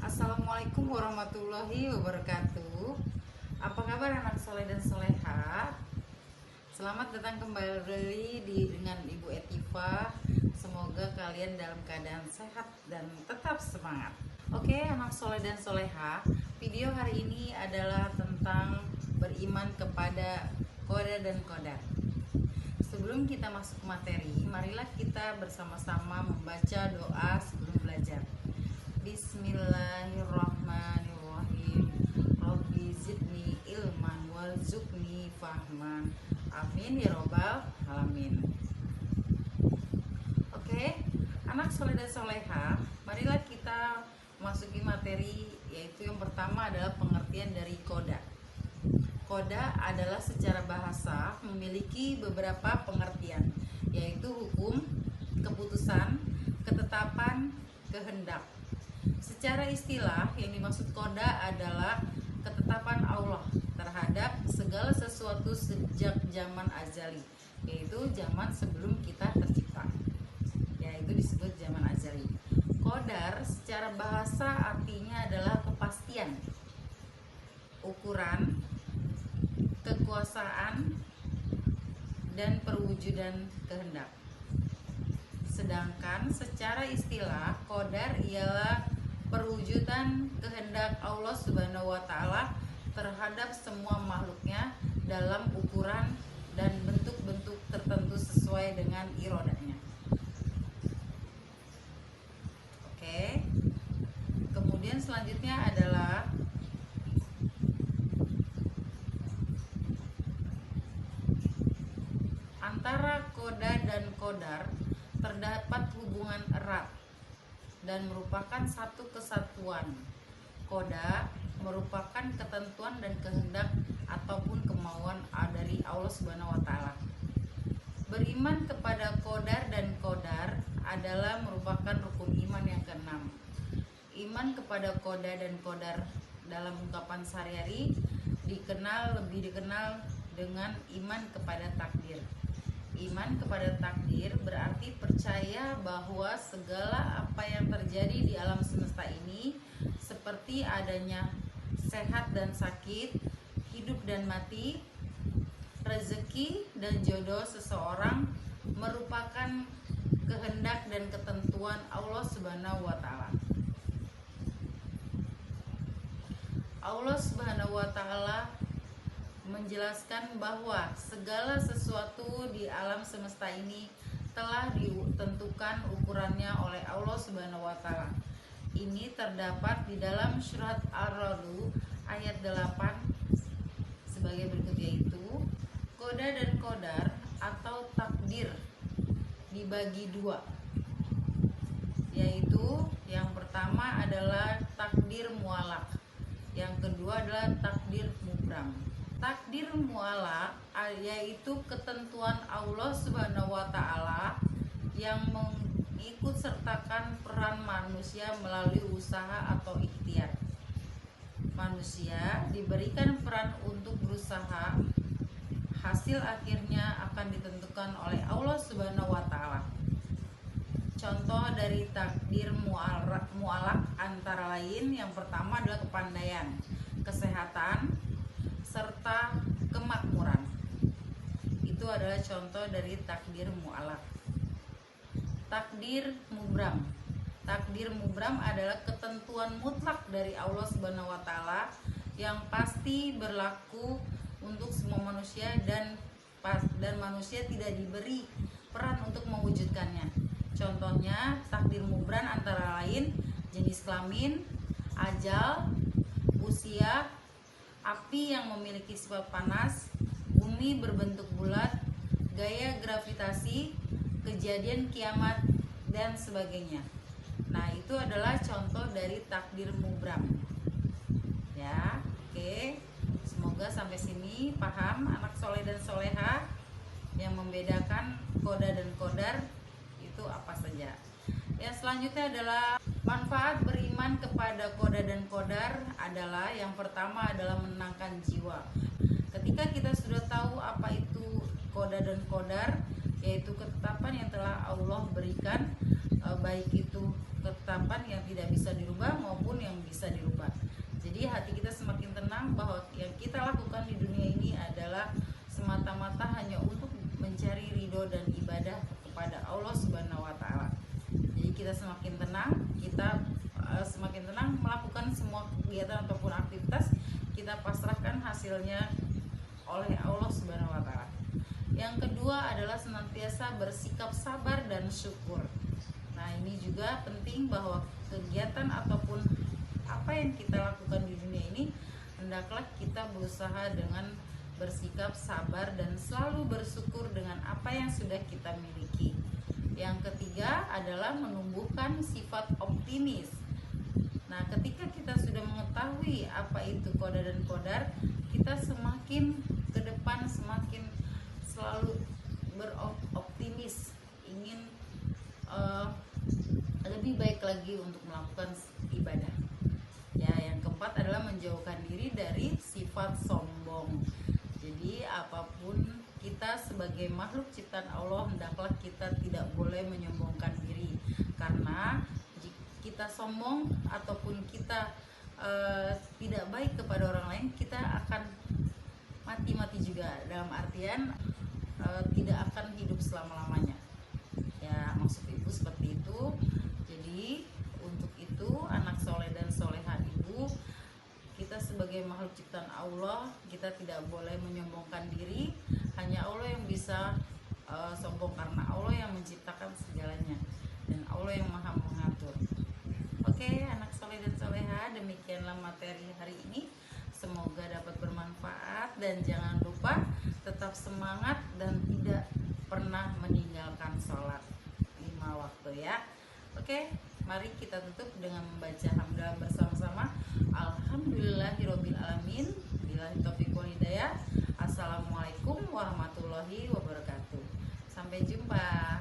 Assalamualaikum warahmatullahi wabarakatuh. Apa kabar anak soleh dan soleha? Selamat datang kembali dengan Ibu Etiva. Semoga kalian dalam keadaan sehat dan tetap semangat. Oke anak soleh dan soleha, video hari ini adalah tentang beriman kepada koda dan kodar. Sebelum kita masuk ke materi, marilah kita bersama-sama membaca doa sebelum belajar. Bismillahirrahmanirrahim. Rabbi zidni ilman warzuqni fahman. Amin ya robbal alamin. Oke, anak soleh dan soleha, marilah kita masuki materi, yaitu yang pertama adalah pengertian dari koda. Koda adalah secara bahasa memiliki beberapa pengertian, yaitu hukum, keputusan, ketetapan, kehendak. Secara istilah, yang dimaksud koda adalah ketetapan Allah terhadap segala sesuatu sejak zaman azali, yaitu zaman sebelum kita tercipta, yaitu disebut zaman azali. Kodar secara bahasa artinya adalah kepastian, ukuran, kekuasaan, dan perwujudan kehendak. Sedangkan secara istilah, kodar ialah perwujudan kehendak Allah Subhanahu wa Ta'ala terhadap semua makhluknya dalam ukuran dan bentuk-bentuk tertentu sesuai dengan irodanya. Oke. Kemudian selanjutnya adalah antara koda dan kodar terdapat hubungan erat dan merupakan satu kesatuan. Koda merupakan ketentuan dan kehendak ataupun kemauan dari Allah Subhanahu wa Ta'ala. Beriman kepada kodar dan kodar adalah merupakan rukun iman yang keenam. Iman kepada koda dan kodar dalam ungkapan sehari-hari lebih dikenal dengan iman kepada takdir. Iman kepada takdir berarti percaya bahwa segala apa yang terjadi di alam semesta ini, seperti adanya sehat dan sakit, hidup dan mati, rezeki dan jodoh seseorang, merupakan kehendak dan ketentuan Allah Subhanahu wa Ta'ala. Allah Subhanahu wa Ta'ala menjelaskan bahwa segala sesuatu di alam semesta ini telah ditentukan ukurannya oleh Allah Subhanahu wa Ta'ala. Ini terdapat di dalam surat Ar-Ra'd ayat 8 sebagai berikut, yaitu koda dan kodar atau takdir dibagi dua, yaitu yang pertama adalah takdir mualak, yang kedua adalah takdir mubram. Takdir mualak yaitu ketentuan Allah Subhanahu wa Ta'ala yang mengikut sertakan peran manusia melalui usaha atau ikhtiar. Manusia diberikan peran untuk berusaha, hasil akhirnya akan ditentukan oleh Allah Subhanahu wa Ta'ala. Contoh dari takdir mualak antara lain, yang pertama adalah kepandaian, kesehatan, serta kemakmuran. Itu adalah contoh dari takdir mualak. Takdir mubram. Takdir mubram adalah ketentuan mutlak dari Allah Subhanahu wa Ta'ala yang pasti berlaku untuk semua manusia dan manusia tidak diberi peran untuk mewujudkannya. Contohnya takdir mubram antara lain jenis kelamin, ajal, usia, api yang memiliki sifat panas, bumi berbentuk bulat, gaya gravitasi, kejadian kiamat, dan sebagainya. Nah, itu adalah contoh dari takdir mubram. Ya, oke. Semoga sampai sini paham anak soleh dan soleha, yang membedakan koda dan kodar itu apa saja. Yang selanjutnya adalah manfaat beriman kepada koda dan kodar adalah yang pertama adalah menenangkan jiwa. Ketika kita sudah tahu apa itu koda dan kodar, yaitu ketetapan yang telah Allah berikan, baik itu ketetapan yang tidak bisa dirubah maupun yang bisa dirubah. Jadi hati kita semakin tenang bahwa yang kita lakukan di dunia ini adalah semata-mata hanya untuk mencari ridho dan ibadah kepada Allah Subhanahu wa taala. Jadi kita semakin tenang, kita semakin tenang melakukan semua kegiatan ataupun aktivitas, kita pasrahkan hasilnya oleh Allah Subhanahu wa taala. Yang kedua adalah senantiasa bersikap sabar dan syukur. Nah, ini juga penting bahwa kegiatan ataupun apa yang kita lakukan di dunia ini, hendaklah kita berusaha dengan bersikap sabar dan selalu bersyukur dengan apa yang sudah kita miliki. Yang ketiga adalah menumbuhkan sifat optimis. Nah, ketika kita sudah mengetahui apa itu qada dan qadar, kita semakin ke depan semakin selalu beroptimis, ingin lebih baik lagi untuk melakukan ibadah. Ya, yang keempat adalah menjauhkan diri dari sifat sombong. Jadi apapun kita sebagai makhluk ciptaan Allah, hendaklah kita tidak boleh menyombongkan diri, karena jika kita sombong ataupun kita tidak baik kepada orang lain, kita akan mati juga, dalam artian tidak akan hidup selama-lamanya. Ya, maksud ibu seperti itu. Jadi untuk itu anak soleh dan soleha ibu, kita sebagai makhluk ciptaan Allah, kita tidak boleh menyombongkan diri. Hanya Allah yang bisa sombong, karena Allah yang menciptakan segalanya dan Allah yang maha mengatur. Oke, anak soleh dan soleha, demikianlah materi hari ini. Semoga dapat bermanfaat dan jangan lupa tetap semangat dan tidak pernah meninggalkan sholat 5 waktu ya. Oke, mari kita tutup dengan membaca hamdalah bersama-sama. Alhamdulillahirabbil alamin. Billahi taufiq wal hidayah. Assalamualaikum warahmatullahi wabarakatuh. Sampai jumpa.